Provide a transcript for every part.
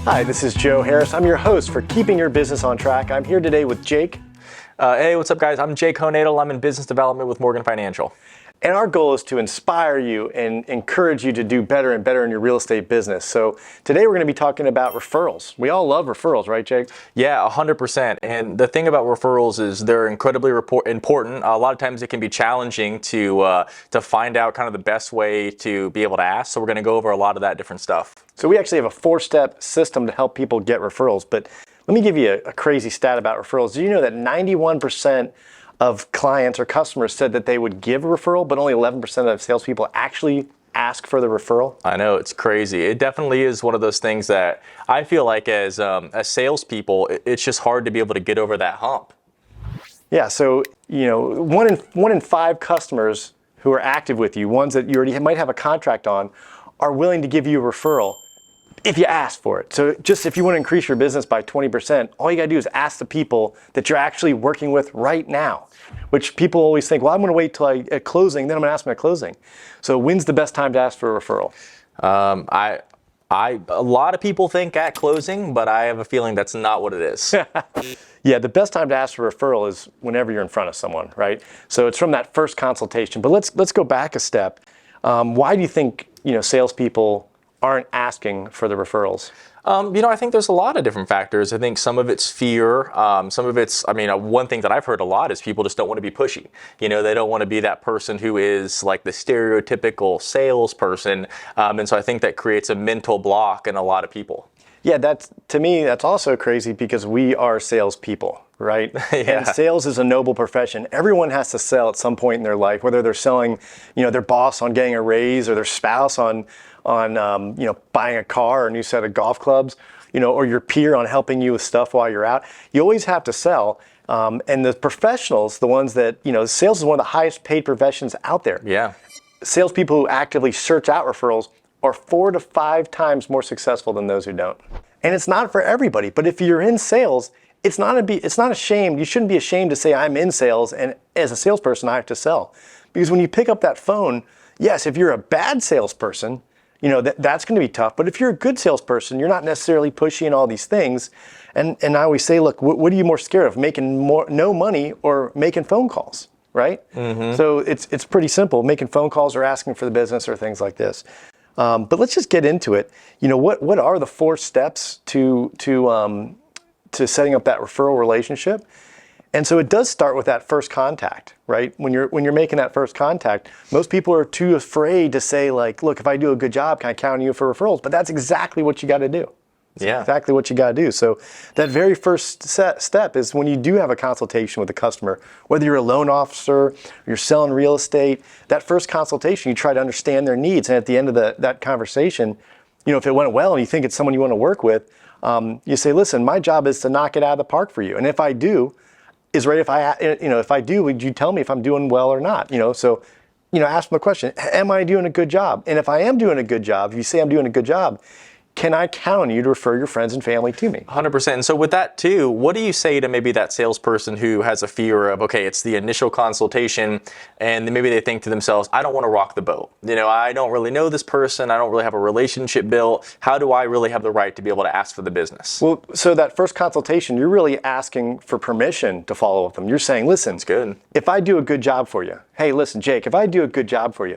Hi, this is Joe Harris. I'm your host for Keeping Your Business on Track. I'm here today with Jake. Hey, what's up, guys? I'm Jake Honadle. I'm in business development with Morgan Financial. And our goal is to inspire you and encourage you to do better and better in your real estate business. So today we're going to be talking about referrals. We all love referrals, right, Jake? Yeah, 100%. And the thing about referrals is they're incredibly important. A lot of times it can be challenging to find out kind of the best way to be able to ask. So we're going to go over a lot of that different stuff. So we actually have a 4-step system to help people get referrals. But let me give you a crazy stat about referrals. Do you know that 91% of clients or customers said that they would give a referral, but only 11% of salespeople actually ask for the referral? I know, it's crazy. It definitely is one of those things that I feel like as salespeople, it's just hard to be able to get over that hump. Yeah, so one in 5 customers who are active with you, ones that you already might have a contract on, are willing to give you a referral if you ask for it. So just if you want to increase your business by 20%, all you got to do is ask the people that you're actually working with right now, which people always think, well, I'm going to wait till at closing, then I'm going to ask them at closing. So when's the best time to ask for a referral? A lot of people think at closing, but I have a feeling that's not what it is. Yeah, the best time to ask for a referral is whenever you're in front of someone, right? So it's from that first consultation. But let's go back a step. Why do you think salespeople aren't asking for the referrals? I think there's a lot of different factors. I think some of it's fear. Some of it's, one thing that I've heard a lot is people just don't want to be pushy. They don't want to be that person who is like the stereotypical salesperson. And so I think that creates a mental block in a lot of people. Yeah, to me, that's also crazy because we are salespeople, right? Yeah. And sales is a noble profession. Everyone has to sell at some point in their life, whether they're selling, their boss on getting a raise or their spouse on buying a car or a new set of golf clubs, or your peer on helping you with stuff while you're out. You always have to sell. And the professionals, the ones that, sales is one of the highest paid professions out there. Yeah. Salespeople who actively search out referrals are 4 to 5 times more successful than those who don't. And it's not for everybody, but if you're in sales, it's not ashamed. You shouldn't be ashamed to say I'm in sales, and as a salesperson, I have to sell. Because when you pick up that phone, yes, if you're a bad salesperson, that's going to be tough. But if you're a good salesperson, you're not necessarily pushy and all these things. And I always say, look, what are you more scared of, making no money or making phone calls, right? Mm-hmm. So it's pretty simple, making phone calls or asking for the business or things like this. But let's just get into it. What are the 4 steps to setting up that referral relationship? And so it does start with that first contact, right? When you're making that first contact, most people are too afraid to say, like, look, if I do a good job, can I count on you for referrals? But that's exactly what you got to do. Yeah. Exactly what you got to do. So that very first step is when you do have a consultation with a customer, whether you're a loan officer, or you're selling real estate, that first consultation, you try to understand their needs. And at the end of that conversation, if it went well and you think it's someone you want to work with, you say, listen, my job is to knock it out of the park for you. And if I do, if I do, would you tell me if I'm doing well or not? So ask them the question, am I doing a good job? And if I am doing a good job, if you say I'm doing a good job, can I count on you to refer your friends and family to me? 100%. And so with that too, what do you say to maybe that salesperson who has a fear of, okay, it's the initial consultation, and then maybe they think to themselves, I don't want to rock the boat. I don't really know this person. I don't really have a relationship built. How do I really have the right to be able to ask for the business? Well, so that first consultation, you're really asking for permission to follow up with them. You're saying, listen, it's good. If I do a good job for you, hey, listen, Jake, if I do a good job for you,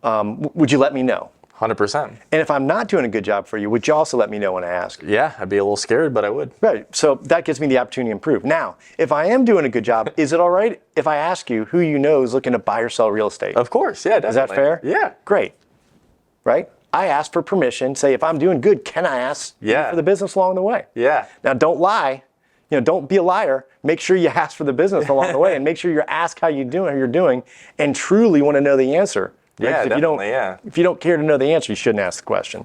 would you let me know? 100%. And if I'm not doing a good job for you, would you also let me know when I ask? Yeah, I'd be a little scared, but I would. Right. So that gives me the opportunity to improve. Now, if I am doing a good job, is it all right if I ask you who you know is looking to buy or sell real estate? Of course. Yeah, definitely. Is that fair? Yeah. Great. Right? I ask for permission. Say, if I'm doing good, can I ask for the business along the way? Yeah. Now, don't lie. Don't be a liar. Make sure you ask for the business along the way, and make sure you ask how you're doing, and truly want to know the answer. Right? Yeah, definitely, If you don't care to know the answer, you shouldn't ask the question.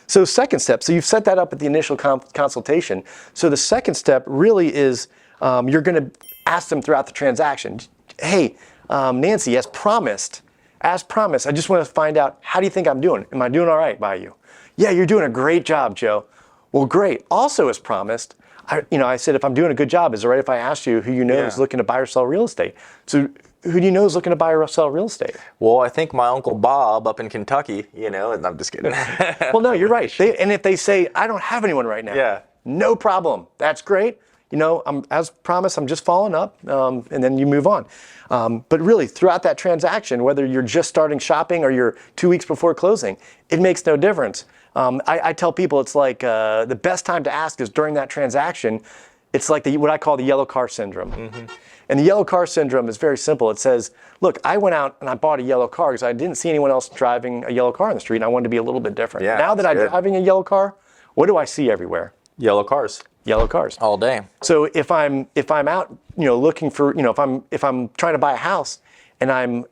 So second step, so you've set that up at the initial consultation. So the second step really is you're going to ask them throughout the transaction. Hey, Nancy, as promised, I just want to find out, how do you think I'm doing? Am I doing all right by you? Yeah, you're doing a great job, Joe. Well, great. Also, as promised, I said, if I'm doing a good job, is it right if I asked you who you know is looking to buy or sell real estate? So who do you know is looking to buy or sell real estate? Well, I think my Uncle Bob up in Kentucky, and I'm just kidding. Well, no, you're right. And if they say, I don't have anyone right now, no problem. That's great. As promised, I'm just following up, and then you move on. But really, throughout that transaction, whether you're just starting shopping or you're 2 weeks before closing, it makes no difference. I tell people it's like the best time to ask is during that transaction. It's like what I call the yellow car syndrome. And the yellow car syndrome is very simple. It says, look, I went out and I bought a yellow car because I didn't see anyone else driving a yellow car on the street, and I wanted to be a little bit different. Now that I'm driving a yellow car, what do I see everywhere? Yellow cars. Yellow cars. All day. So if I'm out, looking for, if I'm trying to buy a house and I'm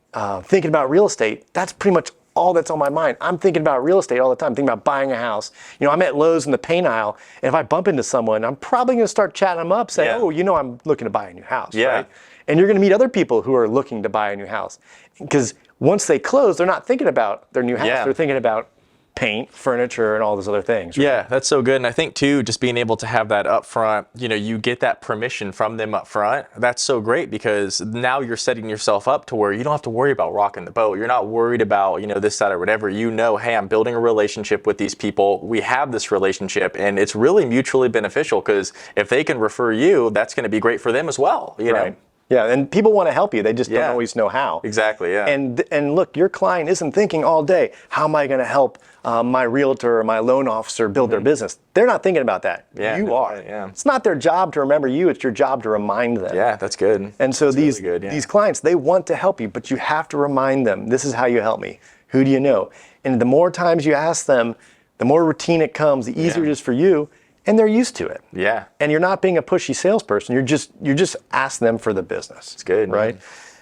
thinking about real estate, that's pretty much all that's on my mind. I'm thinking about real estate all the time, thinking about buying a house. I'm at Lowe's in the paint aisle, and if I bump into someone, I'm probably going to start chatting them up, saying, I'm looking to buy a new house, right? And you're going to meet other people who are looking to buy a new house. Because once they close, they're not thinking about their new house. They're thinking about paint, furniture, and all those other things. Right? Yeah, that's so good. And I think too, just being able to have that up front, you get that permission from them up front. That's so great, because now you're setting yourself up to where you don't have to worry about rocking the boat. You're not worried about, this, that, or whatever. Hey, I'm building a relationship with these people. We have this relationship, and it's really mutually beneficial, because if they can refer you, that's going to be great for them as well. You know? Yeah, and people want to help you. They just don't always know how. Exactly, yeah. And look, your client isn't thinking all day, how am I going to help my realtor or my loan officer build their business? They're not thinking about that. You are. It's not their job to remember you. It's your job to remind them. Yeah, that's good. And so these clients, they want to help you, but you have to remind them, this is how you help me. Who do you know? And the more times you ask them, the more routine it comes, the easier it is for you. And they're used to it. Yeah. And you're not being a pushy salesperson. You're just asking them for the business. It's good. Right?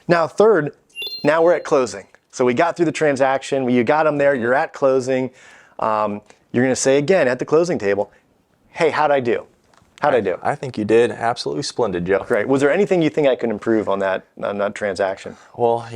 Now, third, now we're at closing. So we got through the transaction. You got them there. You're at closing. You're going to say again at the closing table, hey, how'd I do? How'd I do? I think you did absolutely splendid, Joe. Great. Was there anything you think I could improve on that transaction? Well,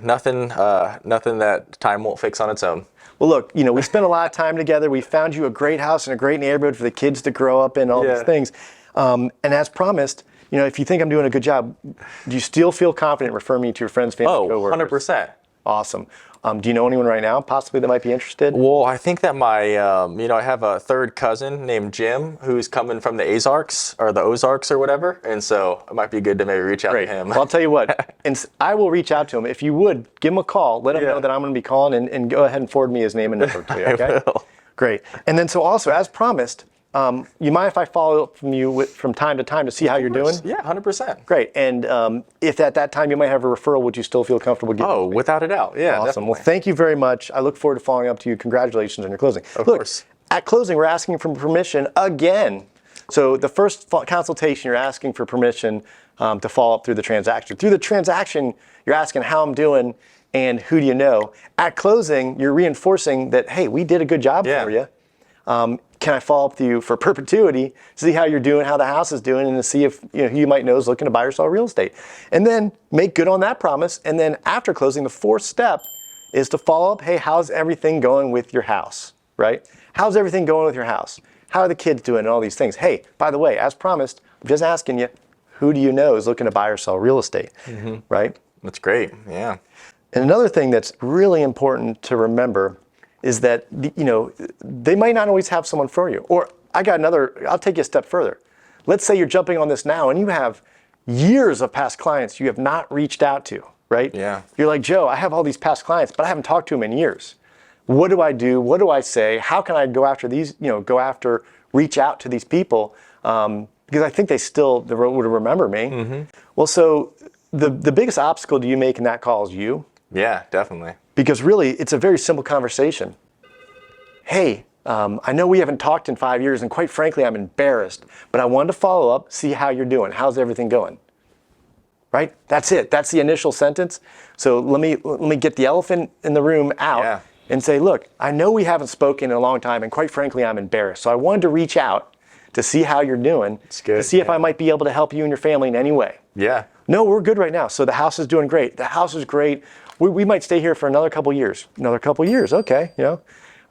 nothing that time won't fix on its own. Well, look, we spent a lot of time together. We found you a great house in a great neighborhood for the kids to grow up in, all these things. And as promised, if you think I'm doing a good job, do you still feel confident referring me to your friends, family, coworkers? 100%. Awesome. Do you know anyone right now possibly that might be interested? Well, I think that my, I have a third cousin named Jim who's coming from the Ozarks or whatever. And so it might be good to maybe reach out to him. Well, I'll tell you what, and I will reach out to him. If you would, give him a call. Let him know that I'm going to be calling, and go ahead and forward me his name and number to you, okay? I will. Great. And then so also, as promised, you mind if I follow up from you from time to time to see how you're doing? Yeah, 100%. Great. And if at that time you might have a referral, would you still feel comfortable giving it to me? Without a doubt. Yeah, awesome. Definitely. Well, thank you very much. I look forward to following up to you. Congratulations on your closing. Of course. At closing, we're asking for permission again. So the first consultation, you're asking for permission to follow up through the transaction. Through the transaction, you're asking how I'm doing and who do you know. At closing, you're reinforcing that, hey, we did a good job for you. Can I follow up with you for perpetuity, see how you're doing, how the house is doing, and to see if who you might know is looking to buy or sell real estate. And then make good on that promise. And then after closing, the fourth step is to follow up, hey, how's everything going with your house, right? How's everything going with your house? How are the kids doing and all these things? Hey, by the way, as promised, I'm just asking you, who do you know is looking to buy or sell real estate, right? That's great, yeah. And another thing that's really important to remember is that, they might not always have someone for you. Or I'll take you a step further. Let's say you're jumping on this now and you have years of past clients you have not reached out to, right? Yeah. You're like, Joe, I have all these past clients, but I haven't talked to them in years. What do I do? What do I say? How can I go after these, reach out to these people? Because I think they would remember me. Well, so the biggest obstacle do you make in that call is you? Yeah, definitely. Because really, it's a very simple conversation. Hey, I know we haven't talked in 5 years, and quite frankly, I'm embarrassed, but I wanted to follow up, see how you're doing. How's everything going? Right? That's it. That's the initial sentence. So let me get the elephant in the room out and say, look, I know we haven't spoken in a long time, and quite frankly, I'm embarrassed. So I wanted to reach out to see how you're doing, to see if I might be able to help you and your family in any way. Yeah. No, we're good right now. So the house is doing great. The house is great. We might stay here for another couple years. Another couple years, okay.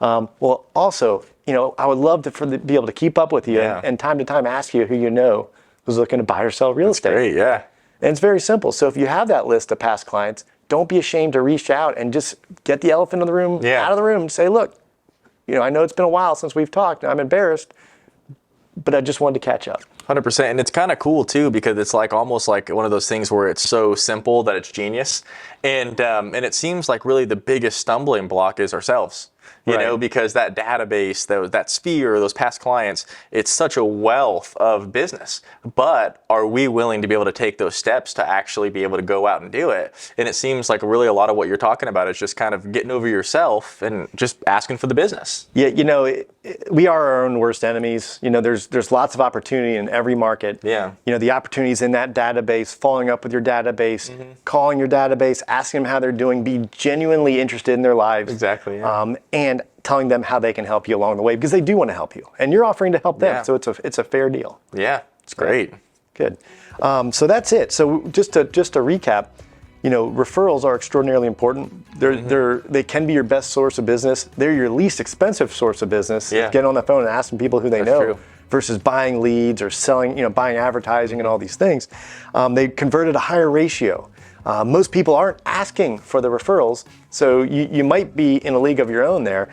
Well, also, I would love to be able to keep up with you and time to time ask you who you know who's looking to buy or sell real estate. Great, yeah. And it's very simple. So if you have that list of past clients, don't be ashamed to reach out and just get the elephant in the room out of the room and say, look, I know it's been a while since we've talked. I'm embarrassed, but I just wanted to catch up. 100%. And it's kind of cool too, because it's like almost like one of those things where it's so simple that it's genius. And it seems like really the biggest stumbling block is ourselves. Because that database, that sphere, those past clients, it's such a wealth of business. But are we willing to be able to take those steps to actually be able to go out and do it? And it seems like really a lot of what you're talking about is just kind of getting over yourself and just asking for the business. Yeah, we are our own worst enemies. There's lots of opportunity in every market. Yeah. The opportunities in that database, following up with your database, calling your database, asking them how they're doing, be genuinely interested in their lives. Exactly. Yeah. And telling them how they can help you along the way, because they do want to help you, and you're offering to help them. Yeah. So it's a fair deal. Yeah, it's great. Good. So that's it. So just to recap, referrals are extraordinarily important. They can be your best source of business. They're your least expensive source of business. Yeah. Get on the phone and asking people who they That's know true. versus buying leads or selling, buying advertising and all these things. They convert at a higher ratio. Most people aren't asking for the referrals, so you might be in a league of your own there,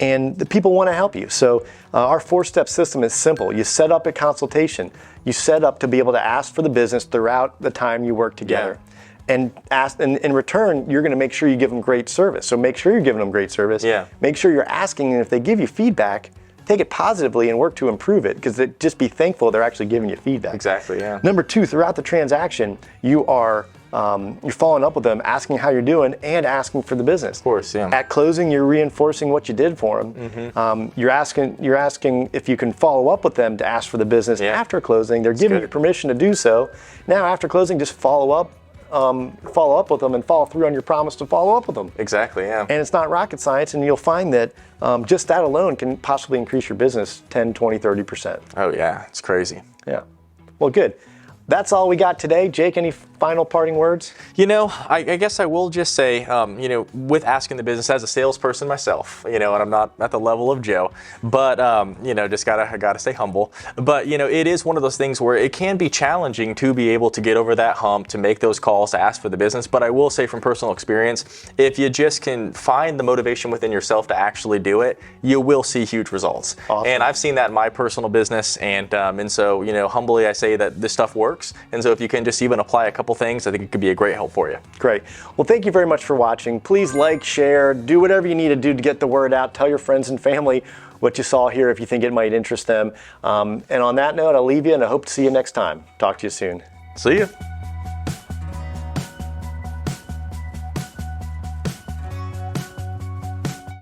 and the people want to help you. So our 4-step system is simple. You set up a consultation. You set up to be able to ask for the business throughout the time you work together. Yeah. And in return, you're going to make sure you give them great service. So make sure you're giving them great service. Yeah. Make sure you're asking, and if they give you feedback, take it positively and work to improve it, because just be thankful they're actually giving you feedback. Exactly, yeah. Number 2, throughout the transaction, you're following up with them, asking how you're doing, and asking for the business. Of course, yeah. At closing, you're reinforcing what you did for them. You're asking if you can follow up with them to ask for the business after closing. They're giving you permission to do so. Now, after closing, just follow up with them and follow through on your promise to follow up with them. Exactly, yeah. And it's not rocket science, and you'll find that just that alone can possibly increase your business 10, 20, 30%. Oh yeah, it's crazy. Yeah. Well, good. That's all we got today. Jake, any final parting words? I guess I will just say, with asking the business as a salesperson myself, and I'm not at the level of Joe, but, just gotta stay humble. But, it is one of those things where it can be challenging to be able to get over that hump, to make those calls, to ask for the business. But I will say from personal experience, if you just can find the motivation within yourself to actually do it, you will see huge results. Awesome. And I've seen that in my personal business. And so, humbly I say that this stuff works. And so if you can just even apply a couple things, I think it could be a great help for you. Great. Well, thank you very much for watching. Please like, share, do whatever you need to do to get the word out. Tell your friends and family what you saw here if you think it might interest them. And on that note, I'll leave you, and I hope to see you next time. Talk to you soon. See you.